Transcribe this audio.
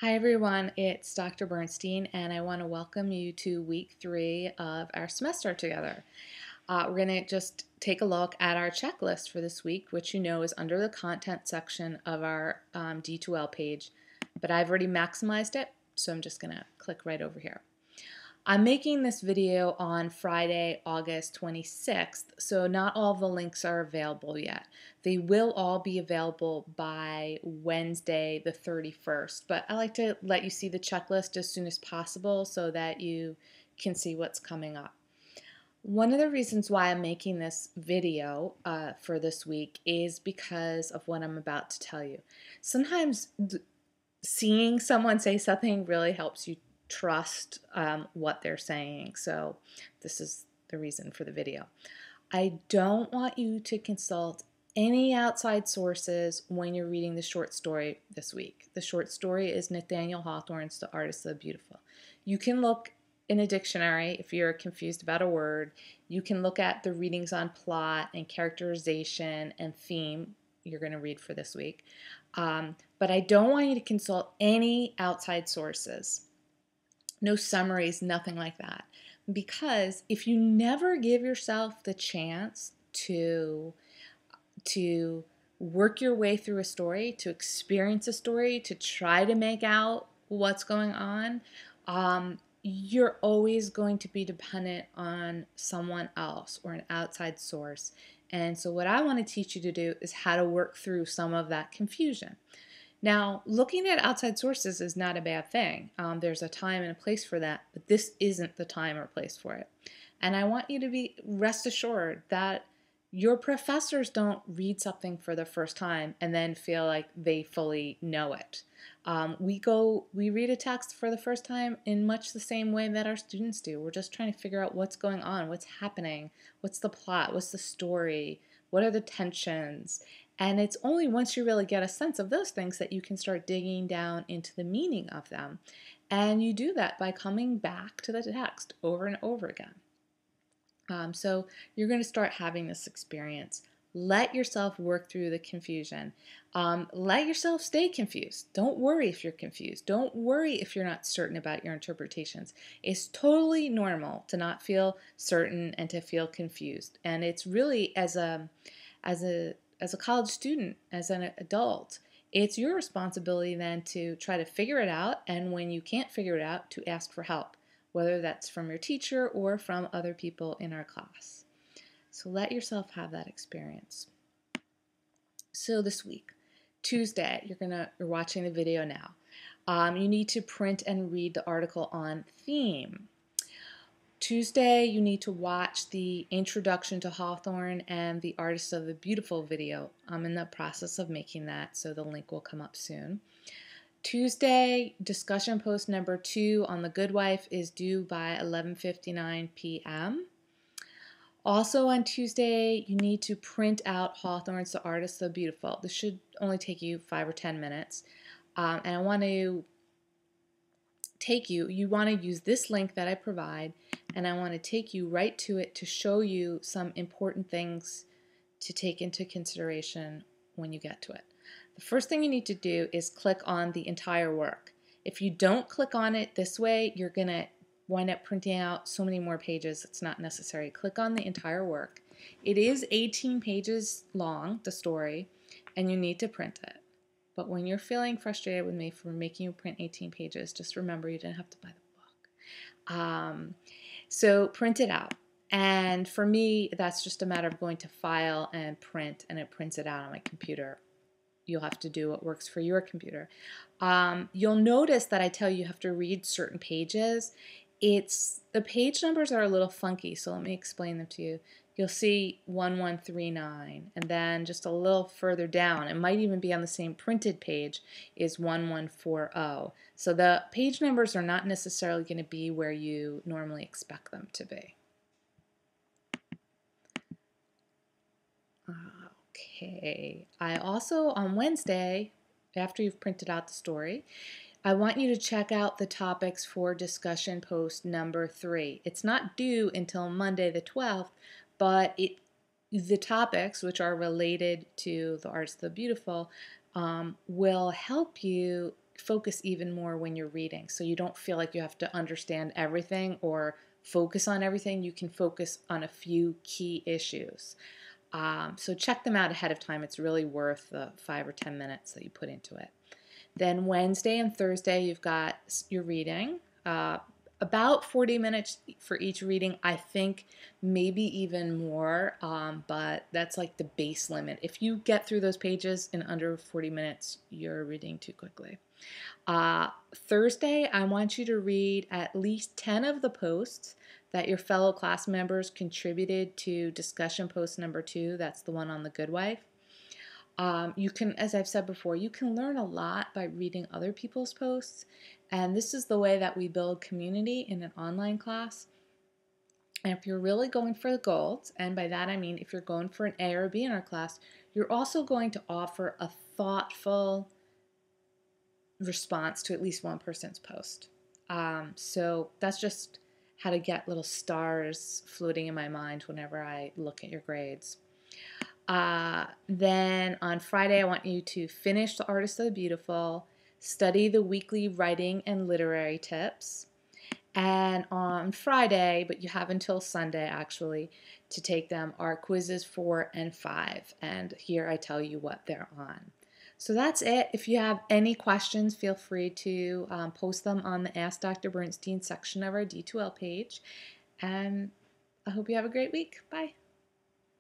Hi everyone, it's Dr. Bernstein and I want to welcome you to week 3 of our semester together. We're going to just take a look at our checklist for this week, which you know is under the content section of our D2L page, but I've already maximized it, so I'm just going to click right over here. I'm making this video on Friday, August 26th, so not all the links are available yet. They will all be available by Wednesday the 31st, but I like to let you see the checklist as soon as possible so that you can see what's coming up. One of the reasons why I'm making this video for this week is because of what I'm about to tell you. Sometimes seeing someone say something really helps you trust what they're saying. So this is the reason for the video. I don't want you to consult any outside sources when you're reading the short story this week. The short story is Nathaniel Hawthorne's The Artist of the Beautiful. You can look in a dictionary if you're confused about a word. You can look at the readings on plot and characterization and theme you're going to read for this week. But I don't want you to consult any outside sources. No summaries, nothing like that. Because if you never give yourself the chance to work your way through a story, to experience a story, to try to make out what's going on, you're always going to be dependent on someone else or an outside source. And so what I want to teach you to do is how to work through some of that confusion. Now, looking at outside sources is not a bad thing. There's a time and a place for that, but this isn't the time or place for it. And I want you to be rest assured that your professors don't read something for the first time and then feel like they fully know it. We read a text for the first time in much the same way that our students do. We're just trying to figure out what's going on, what's happening, what's the plot, what's the story, what are the tensions. And it's only once you really get a sense of those things that you can start digging down into the meaning of them. And you do that by coming back to the text over and over again. So you're going to start having this experience. Let yourself work through the confusion. Let yourself stay confused. Don't worry if you're confused. Don't worry if you're not certain about your interpretations. It's totally normal to not feel certain and to feel confused. And it's really as a college student, as an adult, it's your responsibility then to try to figure it out, and when you can't figure it out, to ask for help, whether that's from your teacher or from other people in our class. So let yourself have that experience. So this week, Tuesday, you're watching the video now. You need to print and read the article on theme. Tuesday, you need to watch the Introduction to Hawthorne and the Artist of the Beautiful video. I'm in the process of making that, so the link will come up soon. Tuesday, discussion post number 2 on The Good Wife is due by 11:59 p.m. Also on Tuesday, you need to print out Hawthorne's The Artist of the Beautiful. This should only take you 5 or 10 minutes. And I want to you want to use this link that I provide, and I want to take you right to it to show you some important things to take into consideration when you get to it. The first thing you need to do is click on the entire work. If you don't click on it this way, you're going to wind up printing out so many more pages. It's not necessary. Click on the entire work. It is 18 pages long, the story, and you need to print it. But when you're feeling frustrated with me for making you print 18 pages, just remember you didn't have to buy the book. So print it out. And for me, that's just a matter of going to File and Print, and it prints it out on my computer. You'll have to do what works for your computer. You'll notice that I tell you have to read certain pages. The page numbers are a little funky, so let me explain them to you. You'll see 1139, and then just a little further down, it might even be on the same printed page, is 1140. So the page numbers are not necessarily going to be where you normally expect them to be. Okay, I also, on Wednesday, after you've printed out the story, I want you to check out the topics for discussion post number 3. It's not due until Monday the 12th, but the topics, which are related to the Artist of the Beautiful, will help you focus even more when you're reading. So you don't feel like you have to understand everything or focus on everything. You can focus on a few key issues. So check them out ahead of time. It's really worth the 5 or 10 minutes that you put into it. Then Wednesday and Thursday, you've got your reading. About 40 minutes for each reading, I think maybe even more, but that's like the base limit. If you get through those pages in under 40 minutes, you're reading too quickly. Thursday, I want you to read at least 10 of the posts that your fellow class members contributed to discussion post number 2. That's the one on the good wife. You can, as I've said before, you can learn a lot by reading other people's posts. And this is the way that we build community in an online class. And if you're really going for the gold, and by that I mean if you're going for an A or a B in our class, you're also going to offer a thoughtful response to at least one person's post. So that's just how to get little stars floating in my mind whenever I look at your grades. Then on Friday, I want you to finish The Artist of the Beautiful, study the weekly writing and literary tips. And on Friday, but you have until Sunday actually to take them, are quizzes 4 and 5. And here I tell you what they're on. So that's it. If you have any questions, feel free to post them on the Ask Dr. Bernstein section of our D2L page. And I hope you have a great week. Bye.